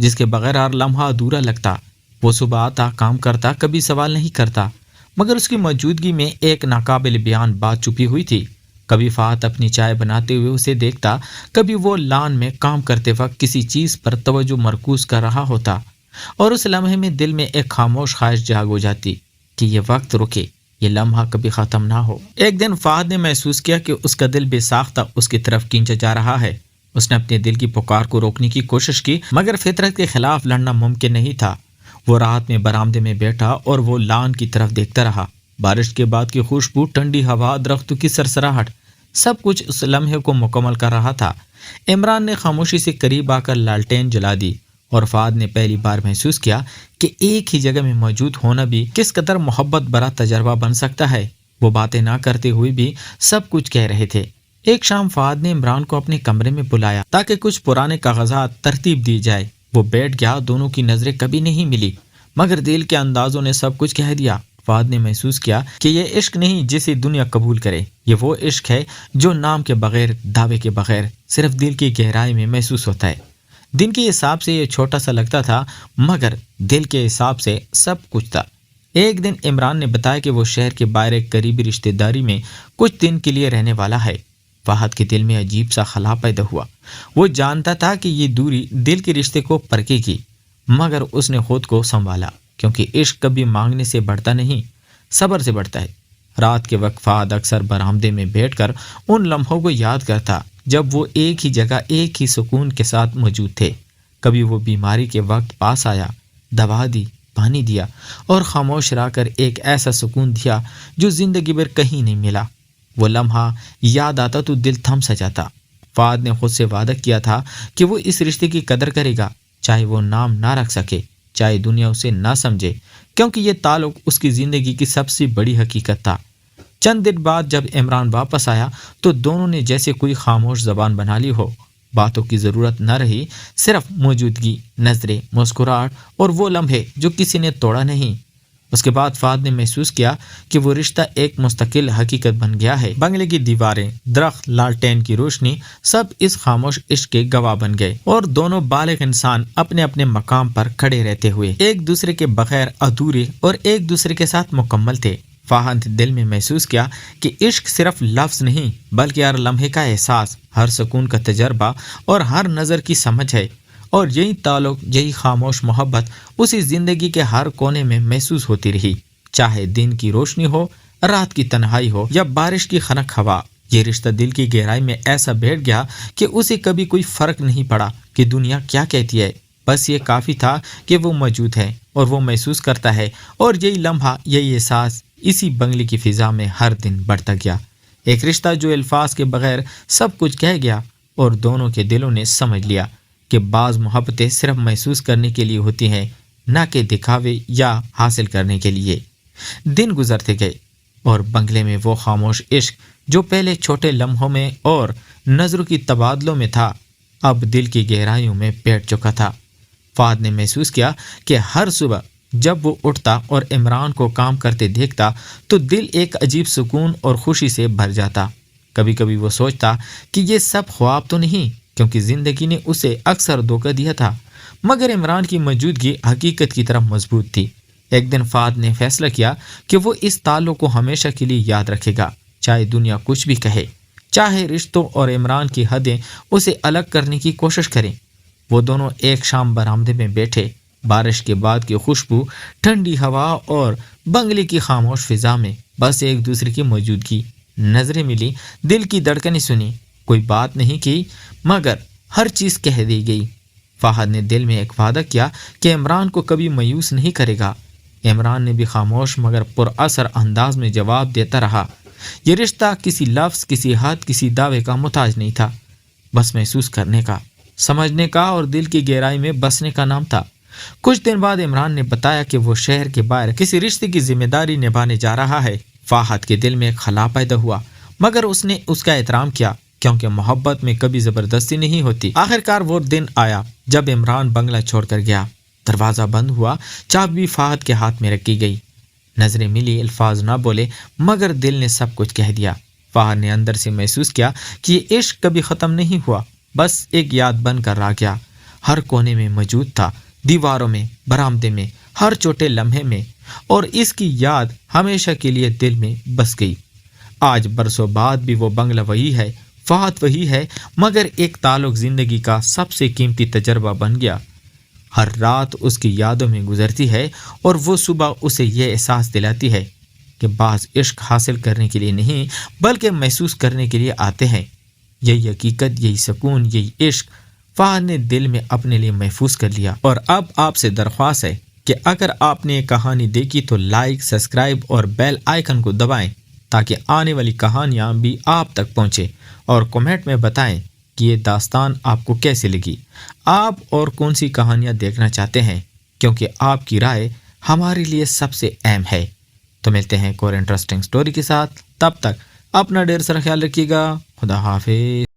جس کے بغیر ہر لمحہ ادھورا لگتا۔ وہ صبح آتا، کام کرتا، کبھی سوال نہیں کرتا، مگر اس کی موجودگی میں ایک ناقابل بیان بات چھپی ہوئی تھی۔ کبھی فہد اپنی چائے بناتے ہوئے اسے دیکھتا، کبھی وہ لان میں کام کرتے وقت کسی چیز پر توجہ مرکوز کر رہا ہوتا، اور اس لمحے میں دل میں ایک خاموش خواہش جاگ ہو جاتی کہ یہ وقت رکے، یہ لمحہ کبھی ختم نہ ہو۔ ایک دن فہد نے محسوس کیا کہ اس کا دل بے ساختہ اس کی طرف کھینچا جا رہا ہے۔ اس نے اپنے دل کی پکار کو روکنے کی کوشش کی، مگر فطرت کے خلاف لڑنا ممکن نہیں تھا۔ وہ رات میں برآمدے میں بیٹھا اور وہ لان کی طرف دیکھتا رہا۔ بارش کے بعد کی خوشبو، ٹھنڈی ہوا، درختوں کی سرسراہٹ، سب کچھ اس لمحے کو مکمل کر رہا تھا۔ عمران نے خاموشی سے قریب آ کر لالٹین جلا دی، اور فہد نے پہلی بار محسوس کیا کہ ایک ہی جگہ میں موجود ہونا بھی کس قدر محبت بھرا تجربہ بن سکتا ہے۔ وہ باتیں نہ کرتے ہوئے بھی سب کچھ کہہ رہے تھے۔ ایک شام فہد نے عمران کو اپنے کمرے میں بلایا تاکہ کچھ پرانے کاغذات ترتیب دی جائے۔ وہ بیٹھ گیا، دونوں کی نظریں کبھی نہیں ملی، مگر دل کے اندازوں نے سب کچھ کہہ دیا۔ فہد نے محسوس کیا کہ یہ عشق نہیں جسے دنیا قبول کرے، یہ وہ عشق ہے جو نام کے بغیر، دعوے کے بغیر، صرف دل کی گہرائی میں محسوس ہوتا ہے۔ دن کے حساب سے یہ چھوٹا سا لگتا تھا، مگر دل کے حساب سے سب کچھ تھا۔ ایک دن عمران نے بتایا کہ وہ شہر کے باہر ایک قریبی رشتہ داری میں کچھ دن کے لیے رہنے والا ہے۔ فہد کے دل میں عجیب سا خلا پیدا ہوا۔ وہ جانتا تھا کہ یہ دوری دل کے رشتے کو پرکھے گی، مگر اس نے خود کو سنبھالا، کیونکہ عشق کبھی مانگنے سے بڑھتا نہیں، صبر سے بڑھتا ہے۔ رات کے وقت فہد اکثر برآمدے میں بیٹھ کر ان لمحوں کو یاد کرتا جب وہ ایک ہی جگہ، ایک ہی سکون کے ساتھ موجود تھے۔ کبھی وہ بیماری کے وقت پاس آیا، دوا دی، پانی دیا، اور خاموش رہ کر ایک ایسا سکون دیا جو زندگی بھر کہیں نہیں ملا۔ وہ لمحہ یاد آتا تو دل تھم سا جاتا۔ فہد نے خود سے وعدہ کیا تھا کہ وہ اس رشتے کی قدر کرے گا، چاہے وہ نام نہ رکھ سکے، چاہے دنیا اسے نہ سمجھے، کیونکہ یہ تعلق اس کی زندگی کی سب سے بڑی حقیقت تھا۔ چند دن بعد جب عمران واپس آیا تو دونوں نے جیسے کوئی خاموش زبان بنا لی ہو۔ باتوں کی ضرورت نہ رہی، صرف موجودگی، نظریں، مسکراہٹ اور وہ لمحے جو کسی نے توڑا نہیں۔ اس کے بعد فہد نے محسوس کیا کہ وہ رشتہ ایک مستقل حقیقت بن گیا ہے۔ بنگلے کی دیواریں، درخت، لالٹین کی روشنی، سب اس خاموش عشق کے گواہ بن گئے، اور دونوں بالغ انسان اپنے اپنے مقام پر کھڑے رہتے ہوئے ایک دوسرے کے بغیر ادھورے اور ایک دوسرے کے ساتھ مکمل تھے۔ فہد نے دل میں محسوس کیا کہ عشق صرف لفظ نہیں، بلکہ ہر لمحے کا احساس، ہر سکون کا تجربہ اور ہر نظر کی سمجھ ہے، اور یہی تعلق، یہی خاموش محبت اسی زندگی کے ہر کونے میں محسوس ہوتی رہی، چاہے دن کی روشنی ہو، رات کی تنہائی ہو، یا بارش کی خنک ہوا۔ یہ رشتہ دل کی گہرائی میں ایسا بیٹھ گیا کہ اسے کبھی کوئی فرق نہیں پڑا کہ دنیا کیا کہتی ہے، بس یہ کافی تھا کہ وہ موجود ہے اور وہ محسوس کرتا ہے، اور یہی لمحہ، یہی احساس اسی بنگلے کی فضا میں ہر دن بڑھتا گیا۔ ایک رشتہ جو الفاظ کے بغیر سب کچھ کہہ گیا، اور دونوں کے دلوں نے سمجھ لیا کہ بعض محبتیں صرف محسوس کرنے کے لیے ہوتی ہیں، نہ کہ دکھاوے یا حاصل کرنے کے لیے۔ دن گزرتے گئے، اور بنگلے میں وہ خاموش عشق جو پہلے چھوٹے لمحوں میں اور نظروں کی تبادلوں میں تھا، اب دل کی گہرائیوں میں بیٹھ چکا تھا۔ فہد نے محسوس کیا کہ ہر صبح جب وہ اٹھتا اور عمران کو کام کرتے دیکھتا تو دل ایک عجیب سکون اور خوشی سے بھر جاتا۔ کبھی کبھی وہ سوچتا کہ یہ سب خواب تو نہیں، کیونکہ زندگی نے اسے اکثر دھوکہ دیا تھا، مگر عمران کی موجودگی حقیقت کی طرف مضبوط تھی۔ ایک دن فہد نے فیصلہ کیا کہ وہ اس تعلق کو ہمیشہ کے لیے یاد رکھے گا، چاہے دنیا کچھ بھی کہے، چاہے رشتوں اور عمران کی حدیں اسے الگ کرنے کی کوشش کریں۔ وہ دونوں ایک شام برآمدے میں بیٹھے، بارش کے بعد کی خوشبو، ٹھنڈی ہوا اور بنگلے کی خاموش فضا میں بس ایک دوسرے کی موجودگی۔ نظریں ملی، دل کی دھڑکنیں سنی، کوئی بات نہیں کی، مگر ہر چیز کہہ دی گئی۔ فہد نے دل میں ایک وعدہ کیا کہ عمران کو کبھی مایوس نہیں کرے گا۔ عمران نے بھی خاموش مگر پر اثر انداز میں جواب دیتا رہا۔ یہ رشتہ کسی لفظ، کسی حد، کسی دعوے کا محتاج نہیں تھا، بس محسوس کرنے کا، سمجھنے کا اور دل کی گہرائی میں بسنے کا نام تھا۔ کچھ دن بعد عمران نے بتایا کہ وہ شہر کے باہر کسی رشتے کی ذمہ داری نبھانے جا رہا ہے۔ فہد کے دل میں ایک خلا پیدا ہوا، مگر اس نے اس کا احترام کیا، کیونکہ محبت میں کبھی زبردستی نہیں ہوتی۔ آخرکار وہ دن آیا جب عمران بنگلہ چھوڑ کر گیا۔ دروازہ بند ہوا، چابی فہد کے ہاتھ میں رکھی گئی۔ نظریں ملی، الفاظ نہ بولے، مگر دل نے سب کچھ کہہ دیا۔ فہد نے اندر سے محسوس کیا کہ یہ عشق کبھی ختم نہیں ہوا، بس ایک یاد بن کر رہ گیا۔ ہر کونے میں موجود تھا، دیواروں میں، برآمدے میں، ہر چھوٹے لمحے میں، اور اس کی یاد ہمیشہ کے لیے دل میں بس گئی۔ آج برسوں بعد بھی وہ بنگلہ وہی ہے، فہد وہی ہے، مگر ایک تعلق زندگی کا سب سے قیمتی تجربہ بن گیا۔ ہر رات اس کی یادوں میں گزرتی ہے، اور وہ صبح اسے یہ احساس دلاتی ہے کہ بعض عشق حاصل کرنے کے لیے نہیں بلکہ محسوس کرنے کے لیے آتے ہیں۔ یہی حقیقت، یہی سکون، یہی عشق فہد نے دل میں اپنے لیے محفوظ کر لیا۔ اور اب آپ سے درخواست ہے کہ اگر آپ نے یہ کہانی دیکھی تو لائک، سبسکرائب اور بیل آئیکن کو دبائیں تاکہ آنے والی کہانیاں بھی آپ تک پہنچے، اور کمنٹ میں بتائیں کہ یہ داستان آپ کو کیسے لگی، آپ اور کون سی کہانیاں دیکھنا چاہتے ہیں، کیونکہ آپ کی رائے ہمارے لیے سب سے اہم ہے۔ تو ملتے ہیں ایک اور انٹرسٹنگ سٹوری کے ساتھ، تب تک اپنا ڈھیر سارا خیال رکھیے گا۔ خدا حافظ۔